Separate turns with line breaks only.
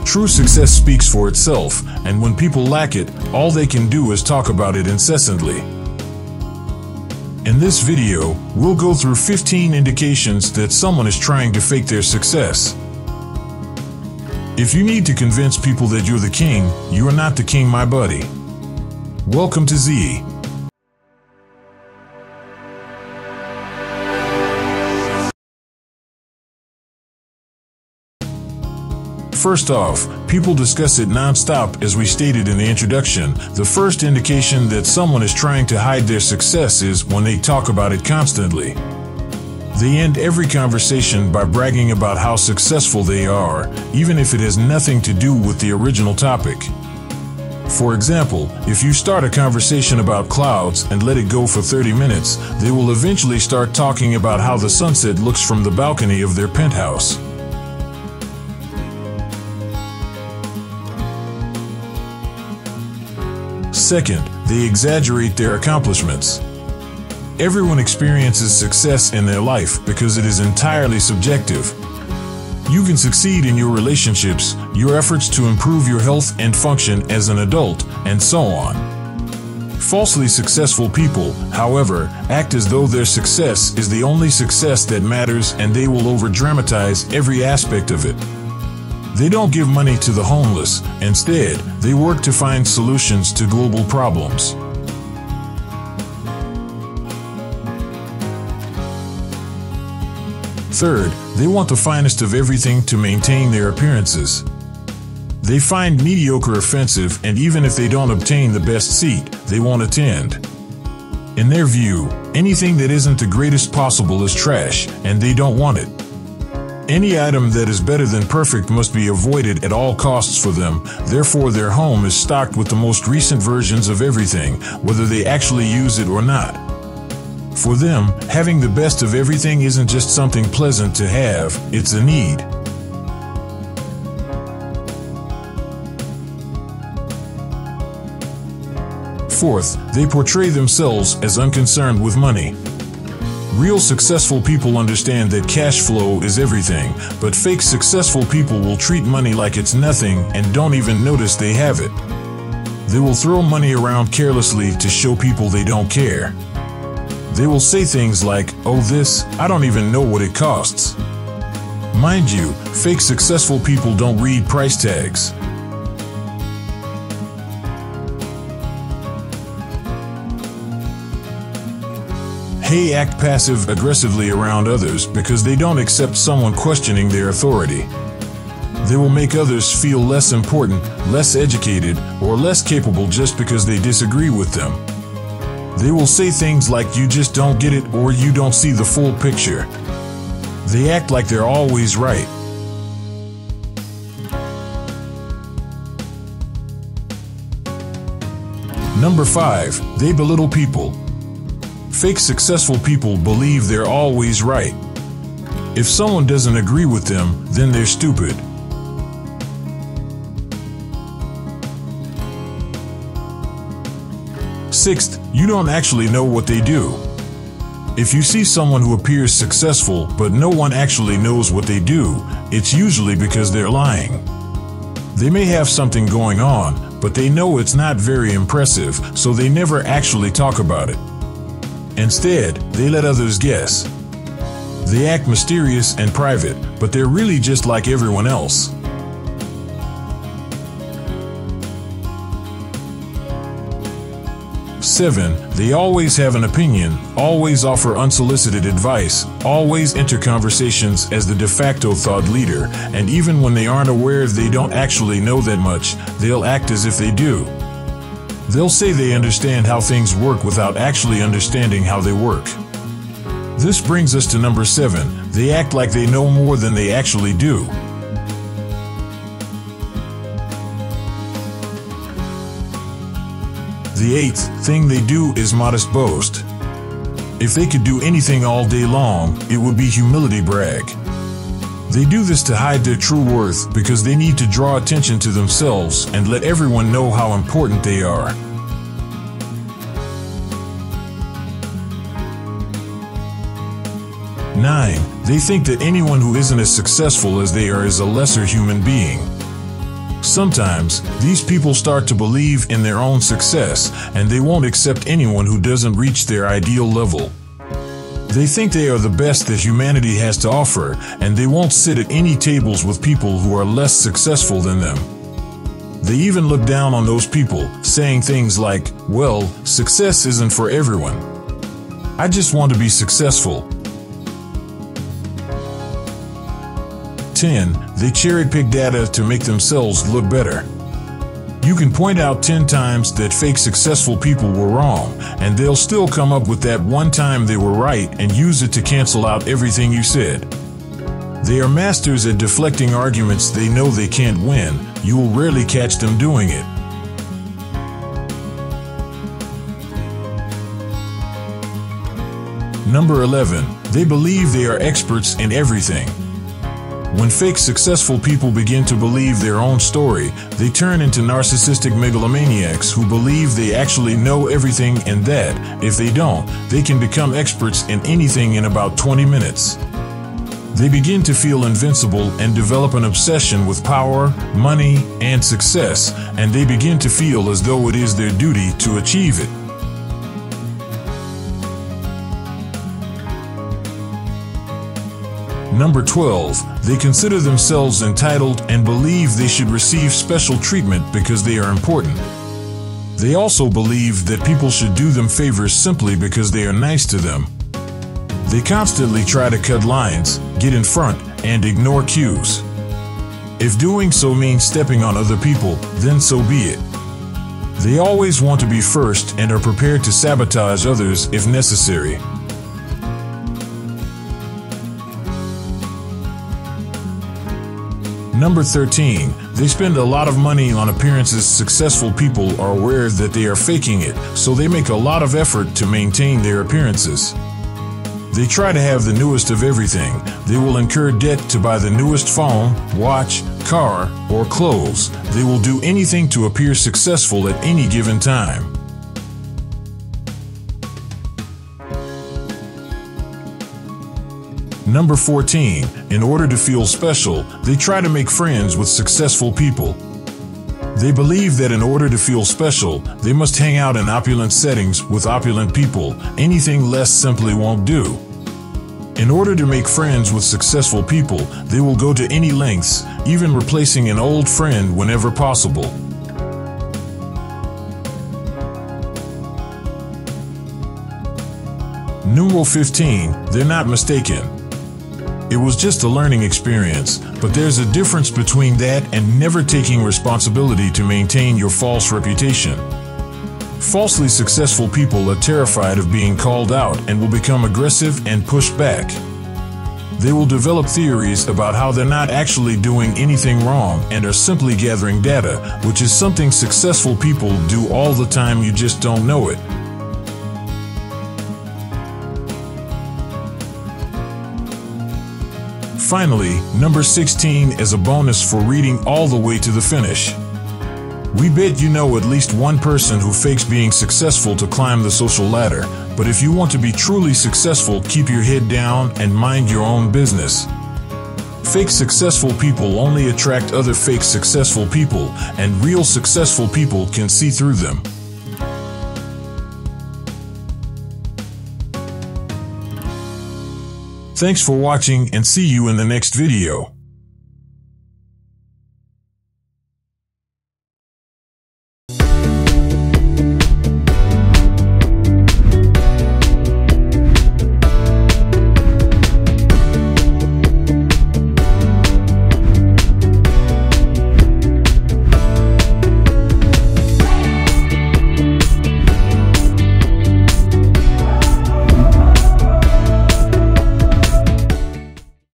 True success speaks for itself, and when people lack it, all they can do is talk about it incessantly. In this video, we'll go through 15 indications that someone is trying to fake their success. If you need to convince people that you're the king, you are not the king, my buddy. Welcome to Z. First off, people discuss it non-stop. As we stated in the introduction, the first indication that someone is trying to hide their success is when they talk about it constantly. They end every conversation by bragging about how successful they are, even if it has nothing to do with the original topic. For example, if you start a conversation about clouds and let it go for 30 minutes, they will eventually start talking about how the sunset looks from the balcony of their penthouse. Second, they exaggerate their accomplishments. Everyone experiences success in their life because it is entirely subjective. You can succeed in your relationships, your efforts to improve your health and function as an adult, and so on. Falsely successful people, however, act as though their success is the only success that matters, and they will over-dramatize every aspect of it. They don't give money to the homeless. Instead, they work to find solutions to global problems. Third, they want the finest of everything to maintain their appearances. They find mediocre offensive, and even if they don't obtain the best seat, they won't attend. In their view, anything that isn't the greatest possible is trash, and they don't want it. Any item that is better than perfect must be avoided at all costs for them. Therefore, their home is stocked with the most recent versions of everything, whether they actually use it or not. For them, having the best of everything isn't just something pleasant to have, it's a need. Fourth, they portray themselves as unconcerned with money. Real successful people understand that cash flow is everything, but fake successful people will treat money like it's nothing and don't even notice they have it. They will throw money around carelessly to show people they don't care. They will say things like, "Oh, this, I don't even know what it costs." Mind you, fake successful people don't read price tags. They act passive-aggressively around others because they don't accept someone questioning their authority. They will make others feel less important, less educated, or less capable just because they disagree with them. They will say things like, "You just don't get it," or "You don't see the full picture." They act like they're always right. Number 5, they belittle people. Fake successful people believe they're always right. If someone doesn't agree with them, then they're stupid. Sixth, you don't actually know what they do. If you see someone who appears successful, but no one actually knows what they do, it's usually because they're lying. They may have something going on, but they know it's not very impressive, so they never actually talk about it. Instead, they let others guess. They act mysterious and private, but they're really just like everyone else. Seven, they always have an opinion, always offer unsolicited advice, always enter conversations as the de facto thought leader, and even when they aren't aware they don't actually know that much, they'll act as if they do. They'll say they understand how things work without actually understanding how they work. This brings us to number 7. They act like they know more than they actually do. The 8th thing they do is modest boast. If they could do anything all day long, it would be humility brag. They do this to hide their true worth because they need to draw attention to themselves and let everyone know how important they are. Nine, they think that anyone who isn't as successful as they are is a lesser human being. Sometimes, these people start to believe in their own success, and they won't accept anyone who doesn't reach their ideal level. They think they are the best that humanity has to offer, and they won't sit at any tables with people who are less successful than them. They even look down on those people, saying things like, "Well, success isn't for everyone. I just want to be successful." 10. They cherry-pick data to make themselves look better. You can point out 10 times that fake successful people were wrong, and they'll still come up with that one time they were right and use it to cancel out everything you said. They are masters at deflecting arguments they know they can't win. You will rarely catch them doing it. Number 11. They believe they are experts in everything. When fake successful people begin to believe their own story, they turn into narcissistic megalomaniacs who believe they actually know everything and that, if they don't, they can become experts in anything in about 20 minutes. They begin to feel invincible and develop an obsession with power, money, and success, and they begin to feel as though it is their duty to achieve it. Number 12. They consider themselves entitled and believe they should receive special treatment because they are important. They also believe that people should do them favors simply because they are nice to them. They constantly try to cut lines, get in front, and ignore cues. If doing so means stepping on other people, then so be it. They always want to be first and are prepared to sabotage others if necessary. Number 13. They spend a lot of money on appearances. Successful people are aware that they are faking it, so they make a lot of effort to maintain their appearances. They try to have the newest of everything. They will incur debt to buy the newest phone, watch, car, or clothes. They will do anything to appear successful at any given time. Number 14. In order to feel special, they try to make friends with successful people. They believe that in order to feel special, they must hang out in opulent settings with opulent people. Anything less simply won't do. In order to make friends with successful people, they will go to any lengths, even replacing an old friend whenever possible. Number 15. They're not mistaken. It was just a learning experience, but there's a difference between that and never taking responsibility to maintain your false reputation. Falsely successful people are terrified of being called out and will become aggressive and push back. They will develop theories about how they're not actually doing anything wrong and are simply gathering data, which is something successful people do all the time, you just don't know it. Finally, number 16 is a bonus for reading all the way to the finish. We bet you know at least one person who fakes being successful to climb the social ladder, but if you want to be truly successful, keep your head down and mind your own business. Fake successful people only attract other fake successful people, and real successful people can see through them. Thanks for watching and see you in the next video.